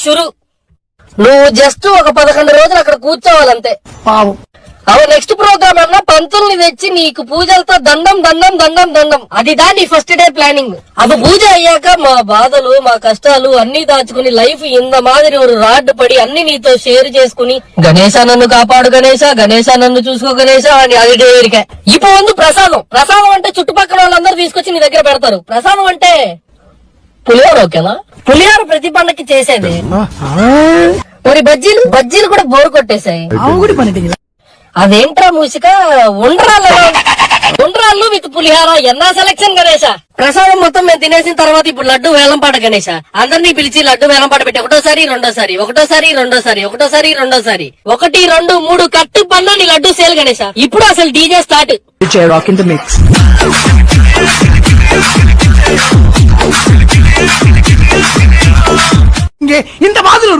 షురు. నువ్వు జస్ట్ ఒక 11 రోజులు అక్కడ కూర్చోవాలంతే. అవ నెక్స్ట్ ప్రోగ్రామ్ అన్నా పంతుల్ని తెచ్చి నీకు పూజలతో దండం దండం దండం దండం. అది దాని ఫస్ట్ డే ప్లానింగ్. అవి పూజ అయ్యాక మా బాధలు మా కష్టాలు అన్ని దాచుకుని లైఫ్ ఇంత మాదిరి ఒక రాడ్ పడి అన్ని నీతో షేర్ చేసుకుని గణేశ నన్ను కాపాడు గణేశ, గణేశ నన్ను చూసుకో గణేశ అని అది డేరికే. ఇప్పుడు ముందు ప్రసాదం. ప్రసాదం అంటే చుట్టుపక్కల వాళ్ళందరూ తీసుకొచ్చి నీ దగ్గర పెడతారు. ప్రసాదం అంటే పులిహోర. ఓకేనా? పులిహోర ప్రతి పండక్కి చేసేది. మరి బజ్జీలు కూడా బోరు కొట్టేశాయి. అదేంట్రా మూసిక ఉండ్రాళ్ళు విత్ పులిహార ఎన్నా సెలక్షన్ గణేశ. ప్రసాదం మొత్తం మేము తినేసిన తర్వాత ఇప్పుడు లడ్డు వేలంపాట గణేశ. అందరినీ పిలిచి లడ్డు వేలంపాట పెట్టి ఒకటోసారి రెండోసారి 1, 2, 3 కట్టు పన్ను నీ లడ్డు సేల్ గణేశ. ఇప్పుడు అసలు డీజే స్టార్ట్. ఇంత బాధలు